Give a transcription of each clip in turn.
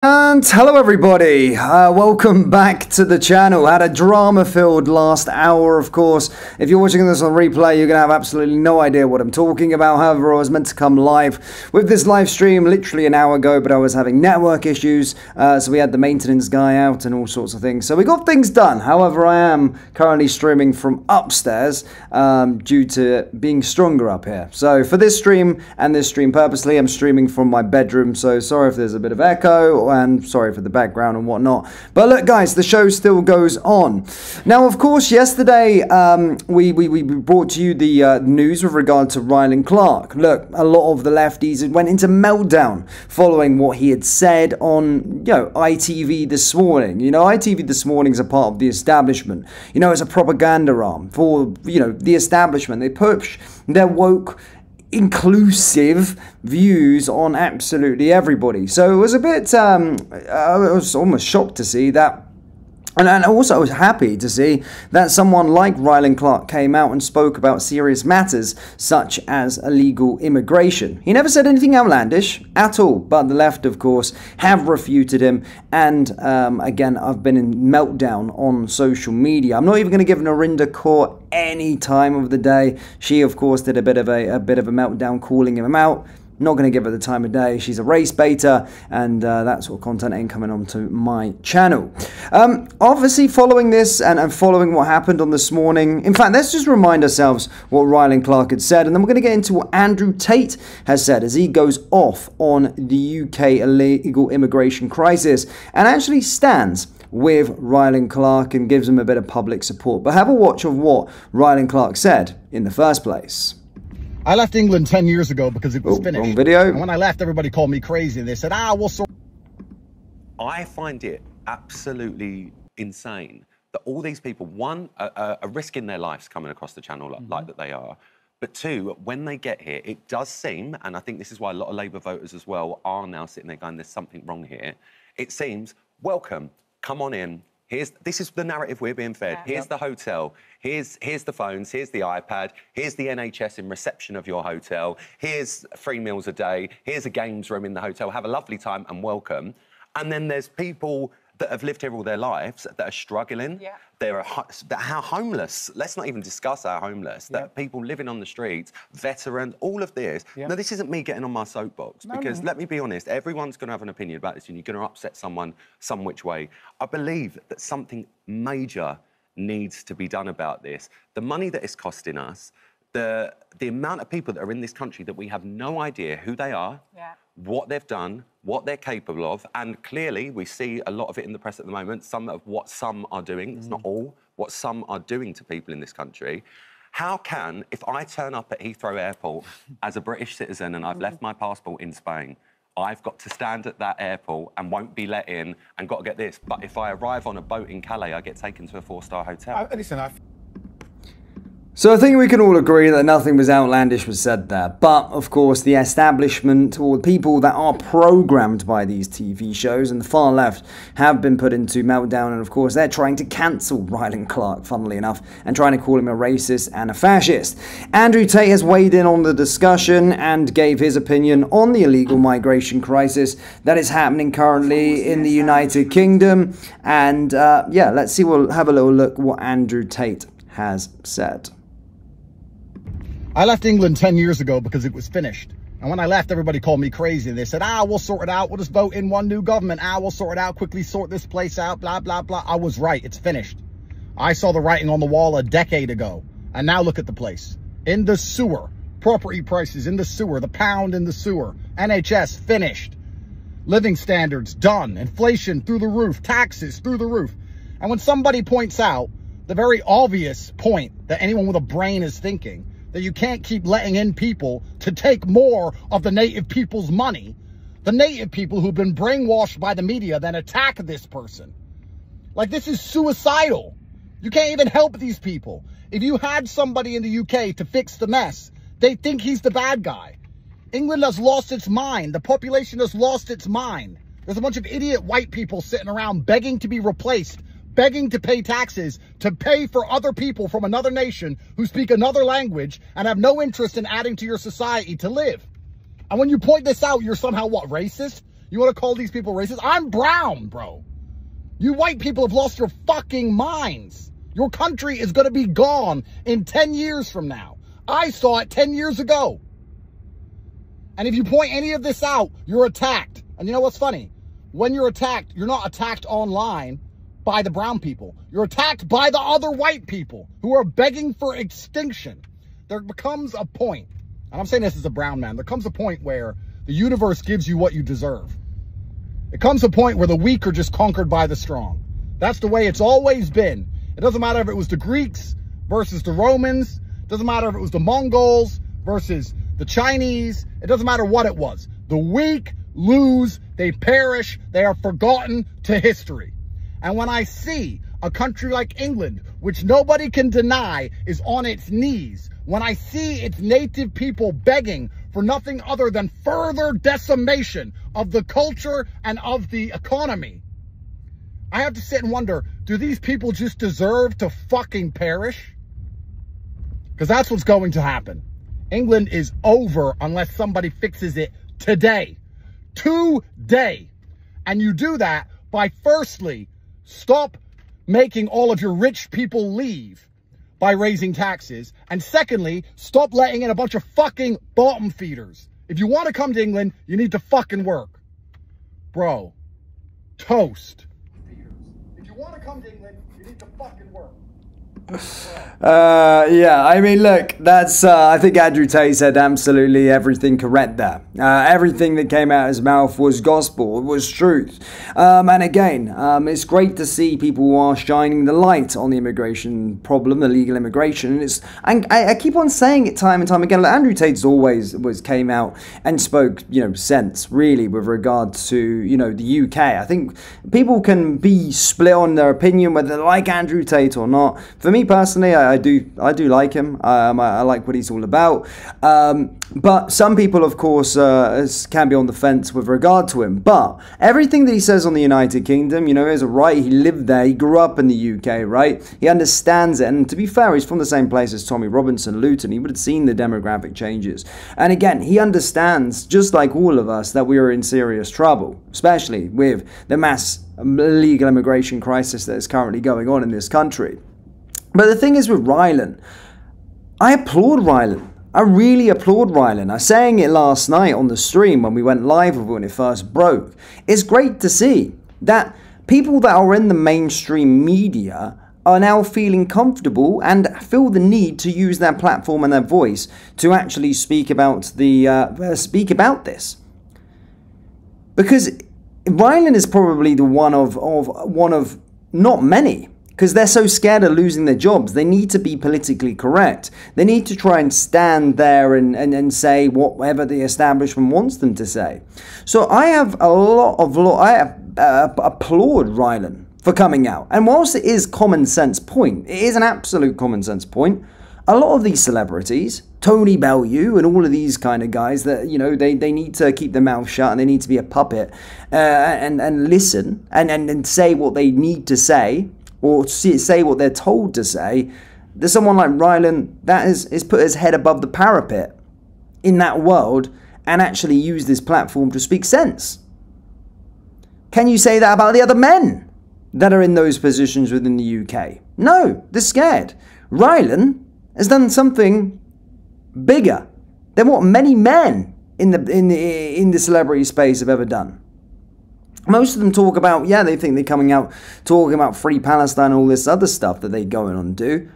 And hello everybody, welcome back to the channel. Had a drama-filled last hour, of course. If you're watching this on replay, you're going to have absolutely no idea what I'm talking about. However, I was meant to come live with this live stream literally an hour ago, but I was having network issues, so we had the maintenance guy out and all sorts of things. So we got things done. However, I am currently streaming from upstairs due to being stronger up here. So for this stream and this stream purposely, I'm streaming from my bedroom, so sorry if there's a bit of echo, and sorry for the background and whatnot. But look guys, the show still goes on. Now of course yesterday we brought to you the news with regard to Rylan Clark. Look, a lot of the lefties went into meltdown following what he had said on ITV this morning. ITV this morning is a part of the establishment. It's a propaganda arm for the establishment. They push their woke inclusive views on absolutely everybody. So it was a bit I was almost shocked to see that. And also I was happy to see that someone like Rylan Clark came out and spoke about serious matters such as illegal immigration. He never said anything outlandish at all, but the left, of course, have refuted him. And again, I've been in meltdown on social media. I'm not even going to give Narinda Kaur any time of the day. She, of course, did a bit of a meltdown calling him out. Not going to give her the time of day. She's a race baiter, and that sort of content ain't coming onto my channel. Obviously, following this and following what happened on this morning, in fact, let's just remind ourselves what Rylan Clark had said, and then we're going to get into what Andrew Tate has said as he goes off on the UK illegal immigration crisis and actually stands with Rylan Clark and gives him a bit of public support. But have a watch of what Rylan Clark said in the first place. I left England 10 years ago because it was finished. Wrong video. And when I left, everybody called me crazy. They said, we'll sort. I find it absolutely insane that all these people, one, are risking their lives coming across the channel like that they are. But two, when they get here, it does seem, and I think this is why a lot of Labour voters as well are now sitting there going, there's something wrong here. It seems, welcome, come on in. This is the narrative we're being fed. Here's the hotel. Here's the phones. Here's the iPad. Here's the NHS in reception of your hotel. Here's 3 meals a day. Here's a games room in the hotel. Have a lovely time and welcome. And then there's people that have lived here all their lives that are struggling. Yeah. They're homeless. Let's not even discuss our homeless. That are people living on the streets, veterans, all of this. Yeah. Now, this isn't me getting on my soapbox because let me be honest, everyone's going to have an opinion about this and you're going to upset someone some which way. I believe that something major needs to be done about this. The money that it's costing us, the amount of people that are in this country that we have no idea who they are, what they've done, what they're capable of, and clearly we see a lot of it in the press at the moment, some of what some are doing, it's not all, what some are doing to people in this country. How can, if I turn up at Heathrow Airport as a British citizen and I've left my passport in Spain, I've got to stand at that airport and won't be let in and got to get this, but if I arrive on a boat in Calais, I get taken to a 4-star hotel. So I think we can all agree that nothing was outlandish was said there. But, of course, the establishment or people that are programmed by these TV shows and the far left have been put into meltdown. And, of course, they're trying to cancel Rylan Clark, funnily enough, and trying to call him a racist and a fascist. Andrew Tate has weighed in on the discussion and gave his opinion on the illegal migration crisis that is happening currently in the United Kingdom. And, yeah, let's see. We'll have a little look what Andrew Tate has said. I left England 10 years ago because it was finished. And when I left, everybody called me crazy. They said, we'll sort it out. We'll just vote in one new government. We'll sort it out. Quickly sort this place out. Blah, blah, blah. I was right. It's finished. I saw the writing on the wall a decade ago. And now look at the place. In the sewer. Property prices in the sewer. The pound in the sewer. NHS finished. Living standards done. Inflation through the roof. Taxes through the roof. And when somebody points out the very obvious point that anyone with a brain is thinking, that you can't keep letting in people to take more of the native people's money, the native people who've been brainwashed by the media then attack this person. Like, this is suicidal. You can't even help these people. If you had somebody in the UK to fix the mess, they think he's the bad guy. England has lost its mind. The population has lost its mind. There's a bunch of idiot white people sitting around begging to be replaced, begging to pay taxes, to pay for other people from another nation who speak another language and have no interest in adding to your society to live. And when you point this out, you're somehow, what, racist? You want to call these people racist? I'm brown, bro. You white people have lost your fucking minds. Your country is going to be gone in 10 years from now. I saw it 10 years ago. And if you point any of this out, you're attacked. And you know what's funny? When you're attacked, you're not attacked online by the brown people. You're attacked by the other white people who are begging for extinction. There becomes a point, and I'm saying this as a brown man, there comes a point where the universe gives you what you deserve. It comes a point where the weak are just conquered by the strong. That's the way it's always been. It doesn't matter if it was the Greeks versus the Romans. It doesn't matter if it was the Mongols versus the Chinese. It doesn't matter what it was. The weak lose, they perish, they are forgotten to history. And when I see a country like England, which nobody can deny is on its knees, when I see its native people begging for nothing other than further decimation of the culture and of the economy, I have to sit and wonder, do these people just deserve to fucking perish? Because that's what's going to happen. England is over unless somebody fixes it today. Today. And you do that by firstly, stop making all of your rich people leave by raising taxes. And secondly, stop letting in a bunch of fucking bottom feeders. If you want to come to England, you need to fucking work. Bro, toast. If you want to come to England, you need to fucking work. Yeah, I mean, look, that's, I think Andrew Tate said absolutely everything correct there. Everything that came out of his mouth was gospel, it was truth. And again, it's great to see people who are shining the light on the immigration problem, illegal immigration. And I keep on saying it time and time again. Like Andrew Tate's always came out and spoke, sense, really, with regard to, the UK. I think people can be split on their opinion, whether they like Andrew Tate or not. For me personally, I do like him. I like what he's all about. But some people, of course, can be on the fence with regard to him. But everything that he says on the United Kingdom, he has a right. He lived there. He grew up in the UK, right? He understands it. And to be fair, he's from the same place as Tommy Robinson, Luton. He would have seen the demographic changes. And again, he understands, just like all of us, that we are in serious trouble, especially with the mass illegal immigration crisis that is currently going on in this country. But the thing is with Rylan, I applaud Rylan. I really applaud Rylan. I was saying it last night on the stream when we went live when it first broke. It's great to see that people that are in the mainstream media are now feeling comfortable and feel the need to use their platform and their voice to actually speak about this. Because Rylan is probably the one of not many. Because they're so scared of losing their jobs. They need to be politically correct. They need to try and stand there and say whatever the establishment wants them to say. So I applaud Rylan for coming out. And whilst it is common sense point, it is an absolute common sense point, a lot of these celebrities, Tony Bellew and all of these kind of guys that, they need to keep their mouth shut and they need to be a puppet and listen and say what they need to say, or say what they're told to say. There's someone like Rylan that is put his head above the parapet in that world and actually use this platform to speak sense. Can you say that about the other men that are in those positions within the UK? No, they're scared. Rylan has done something bigger than what many men in the celebrity space have ever done. Most of them talk about, they think they're coming out talking about free Palestine and all this other stuff that they go in and do.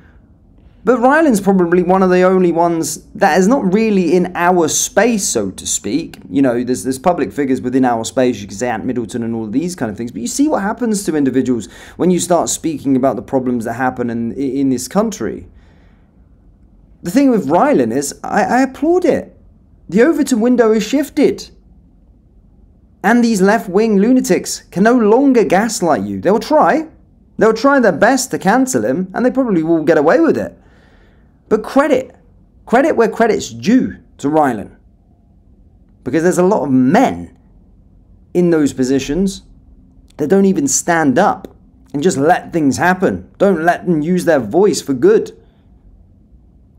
But Rylan's probably one of the only ones that is not really in our space, so to speak. There's public figures within our space. You can say Ant Middleton and all of these kind of things. But you see what happens to individuals when you start speaking about the problems that happen in this country. The thing with Rylan is, I applaud it. The Overton window is shifted. And these left-wing lunatics can no longer gaslight you. They'll try. They'll try their best to cancel him, and they probably will get away with it. But credit where credit's due to Rylan. Because there's a lot of men in those positions that don't even stand up and just let things happen. Don't let them use their voice for good.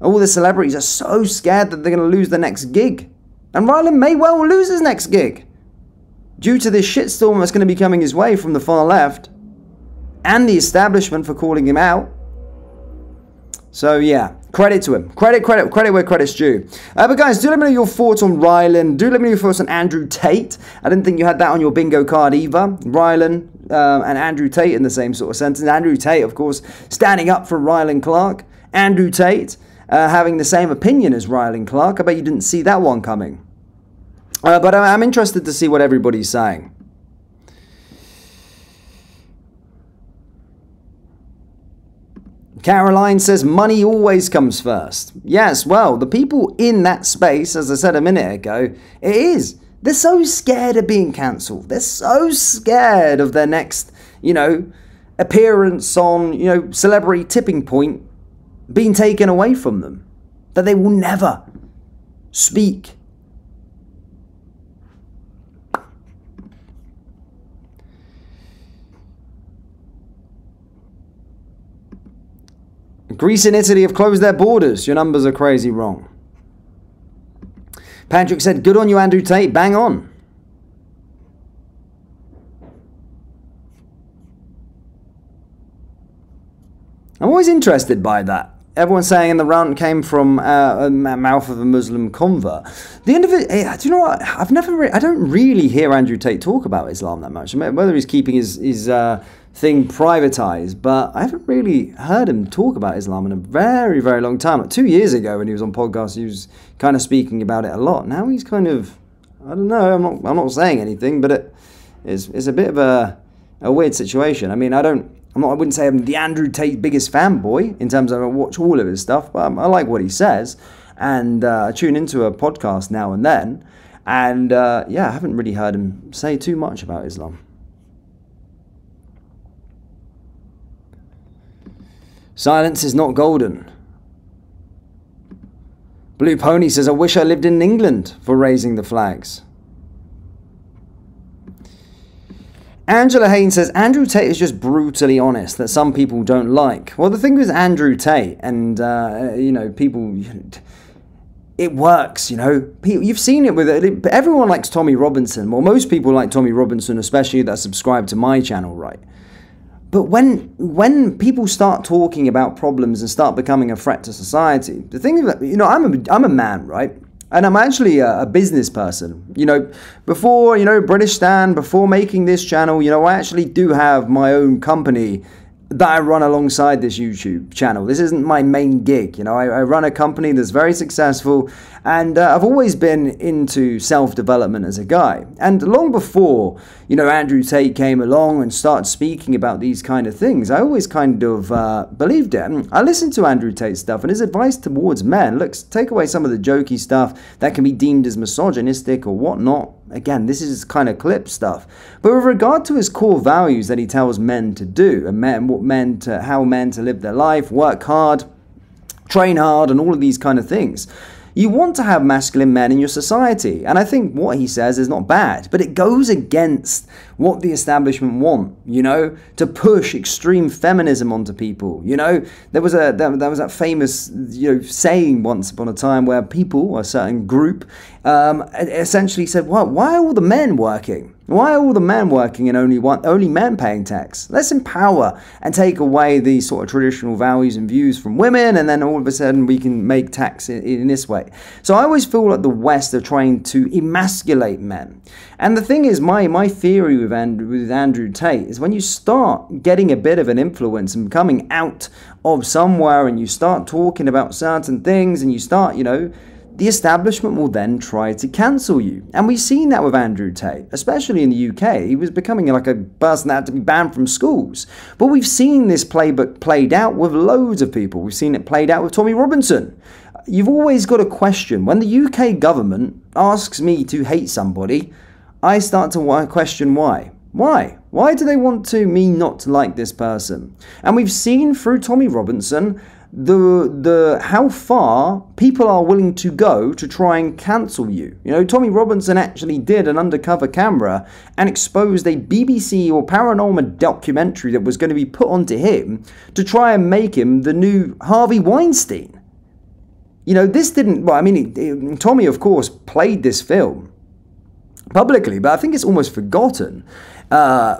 All the celebrities are so scared that they're going to lose their next gig. And Rylan may well lose his next gig. due to this shitstorm that's going to be coming his way from the far left and the establishment for calling him out. So yeah, credit to him. Credit where credit's due. But guys, do let me know your thoughts on Rylan. Do let me know your thoughts on Andrew Tate. I didn't think you had that on your bingo card either. Rylan and Andrew Tate in the same sort of sentence. Andrew Tate, of course, standing up for Rylan Clark. Andrew Tate having the same opinion as Rylan Clark. I bet you didn't see that one coming. But I'm interested to see what everybody's saying. Caroline says money always comes first. Yes, well, the people in that space, as I said a minute ago, it is. They're so scared of being cancelled. They're so scared of their next, appearance on, Celebrity Tipping Point being taken away from them, that they will never speak. Greece and Italy have closed their borders. Your numbers are crazy wrong. Patrick said, good on you, Andrew Tate. Bang on. I'm always interested by that. Everyone's saying in the rant came from a mouth of a Muslim convert. The end of it, do you know what? I don't really hear Andrew Tate talk about Islam that much. Whether he's keeping his thing privatized, but I haven't really heard him talk about Islam in a very, very long time. Like 2 years ago when he was on podcast, he was kind of speaking about it a lot. Now he's kind of, I don't know, I'm not saying anything, but it's a bit of a weird situation. I mean, I wouldn't say I'm the Andrew Tate biggest fanboy in terms of I watch all of his stuff, but I like what he says, and I tune into a podcast now and then, and yeah, I haven't really heard him say too much about Islam. Silence is not golden. Blue Pony says, I wish I lived in England for raising the flags. Angela Haynes says, Andrew Tate is just brutally honest that some people don't like. Well, the thing with Andrew Tate and, people, it works, You've seen it with it. Everyone likes Tommy Robinson. Well, most people like Tommy Robinson, especially that subscribe to my channel, right? But when people start talking about problems and start becoming a threat to society, the thing is that, I'm a man, right? And I'm actually a business person. Before, British Stan, before making this channel, I actually do have my own company that I run alongside this YouTube channel. This isn't my main gig. I run a company that's very successful, and I've always been into self-development as a guy. And long before, Andrew Tate came along and started speaking about these kind of things, I always kind of believed it. I listened to Andrew Tate's stuff, and his advice towards men, look, take away some of the jokey stuff that can be deemed as misogynistic or whatnot. Again, this is kind of clip stuff. But with regard to his core values that he tells men to do, and how men to live their life, work hard, train hard, and all of these kind of things, you want to have masculine men in your society. And I think what he says is not bad, but it goes against what the establishment want, to push extreme feminism onto people. There was that famous, saying once upon a time where people, a certain group, essentially said, well, why are all the men working? Why are all the men working and only men paying tax? Let's empower and take away these sort of traditional values and views from women, and then all of a sudden we can make tax in this way. So I always feel like the West are trying to emasculate men. And the thing is, my theory with Andrew Tate is when you start getting a bit of an influence and coming out of somewhere and you start talking about certain things and you start, the establishment will then try to cancel you. And we've seen that with Andrew Tate, especially in the UK. He was becoming like a person that had to be banned from schools. But we've seen this playbook played out with loads of people. We've seen it played out with Tommy Robinson. You've always got to question. When the UK government asks me to hate somebody, I start to question why. Why? Why do they want me not to like this person? And we've seen through Tommy Robinson how far people are willing to go to try and cancel you. Tommy Robinson actually did an undercover camera and exposed a BBC or Paranormal documentary that was going to be put onto him to try and make him the new Harvey Weinstein. This didn't, Tommy, of course, played this film. publicly, but I think it's almost forgotten,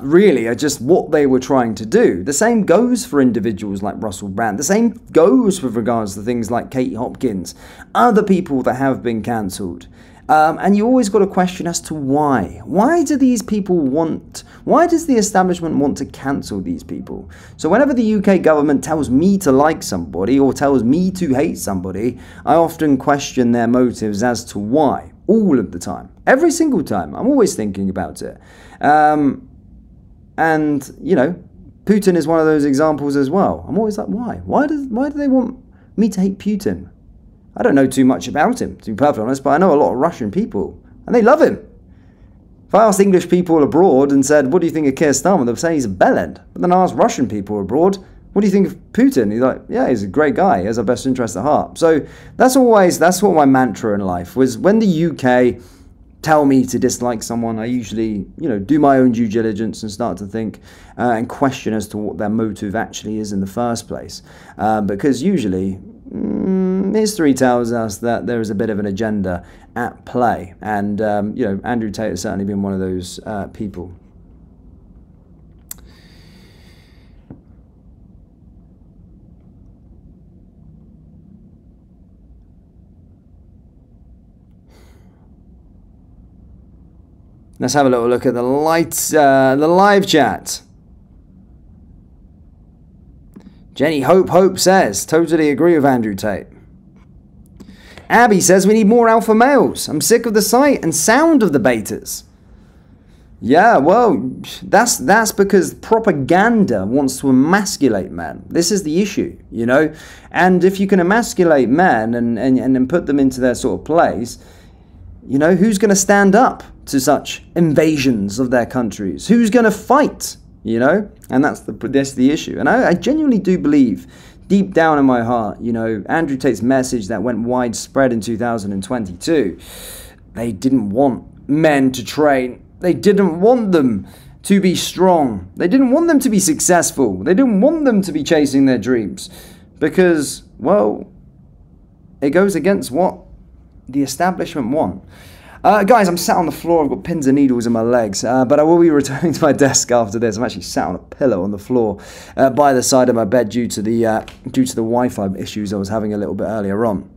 really, just what they were trying to do. The same goes for individuals like Russell Brand. The same goes with regards to things like Katie Hopkins, other people that have been cancelled. And you always got to question as to why. Why do these people why does the establishment want to cancel these people? So whenever the UK government tells me to like somebody or tells me to hate somebody, I often question their motives as to why. All of the time. Every single time. I'm always thinking about it. And, you know, Putin is one of those examples as well. I'm always like, why? Why do they want me to hate Putin? I don't know too much about him, to be perfectly honest, but I know a lot of Russian people, and they love him. If I asked English people abroad and said, what do you think of Keir Starmer, they'd say he's a bellend. But then I asked Russian people abroad, what do you think of Putin? He's like, yeah, he's a great guy. He has our best interest at heart. So that's what my mantra in life was. When the UK tell me to dislike someone, I usually, you know, do my own due diligence and start to think and question as to what their motive actually is in the first place. Because usually history tells us that there is a bit of an agenda at play. And, you know, Andrew Tate has certainly been one of those people. Let's have a little look at the live chat. Jenny Hope says, totally agree with Andrew Tate. Abby says, we need more alpha males. I'm sick of the sight and sound of the betas. Yeah, well, that's because propaganda wants to emasculate men. This is the issue, you know. And if you can emasculate men and put them into their sort of place, you know, who's going to stand up to such invasions of their countries? Who's going to fight, you know? And that's the issue. And I genuinely do believe, deep down in my heart, you know, Andrew Tate's message that went widespread in 2022, they didn't want men to train. They didn't want them to be strong. They didn't want them to be successful. They didn't want them to be chasing their dreams. Because, well, it goes against what the establishment want. Guys, I'm sat on the floor. I've got pins and needles in my legs, but I will be returning to my desk after this. I'm actually sat on a pillow on the floor by the side of my bed due to the Wi-Fi issues I was having a little bit earlier on.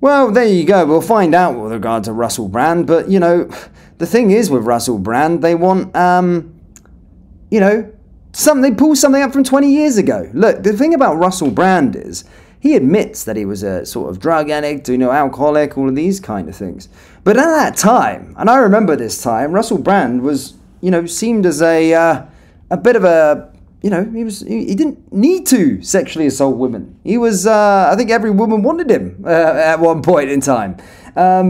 Well, there you go. We'll find out with regard to Russell Brand, but you know, the thing is with Russell Brand, they want you know, they pull something up from 20 years ago. Look, the thing about Russell Brand is he admits that he was a sort of drug addict, you know, alcoholic, all of these kind of things. But at that time, and I remember this time, Russell Brand was, you know, seemed as a bit of a, you know, he didn't need to sexually assault women. He was, I think every woman wanted him at one point in time.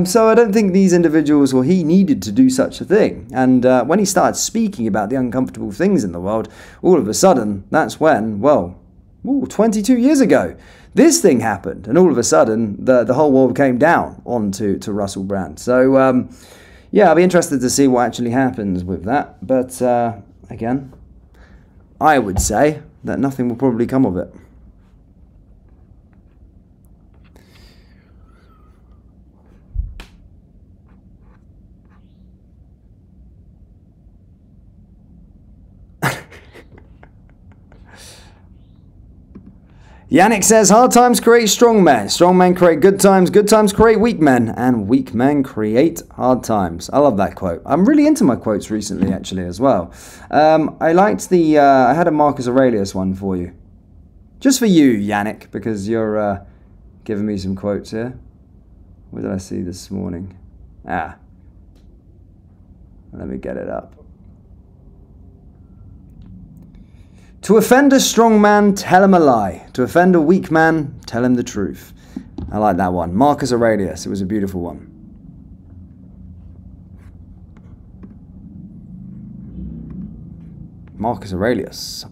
So I don't think these individuals, or he needed to do such a thing. And when he started speaking about the uncomfortable things in the world, all of a sudden, that's when, well, 22 years ago, this thing happened. And all of a sudden, the whole world came down onto Russell Brand. So, yeah, I'll be interested to see what actually happens with that. But, again, I would say that nothing will probably come of it. Yannick says, hard times create strong men. Strong men create good times create weak men. And weak men create hard times. I love that quote. I'm really into my quotes recently, actually, as well. I liked the, I had a Marcus Aurelius one for you. Just for you, Yannick, because you're giving me some quotes here. What did I see this morning? Let me get it up. To offend a strong man, tell him a lie. To offend a weak man, tell him the truth. I like that one. Marcus Aurelius. It was a beautiful one. Marcus Aurelius.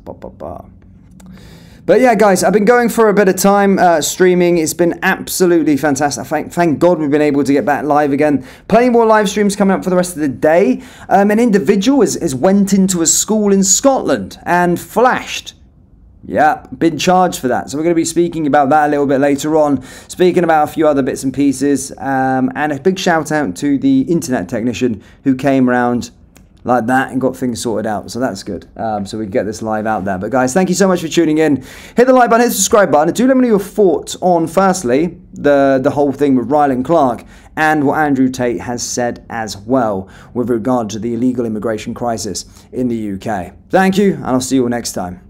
But yeah, guys, I've been going for a bit of time streaming. It's been absolutely fantastic. Thank God we've been able to get back live again. Plenty more live streams coming up for the rest of the day. An individual has went into a school in Scotland and flashed Yeah, been charged for that. So we're going to be speaking about that a little bit later on. Speaking about a few other bits and pieces. And a big shout out to the internet technician who came around like that and got things sorted out. So that's good. So we can get this live out there. But guys, thank you so much for tuning in. Hit the like button, hit the subscribe button. And do let me know your thoughts on, firstly, the whole thing with Rylan Clark and what Andrew Tate has said as well with regard to the illegal immigration crisis in the UK. Thank you, and I'll see you all next time.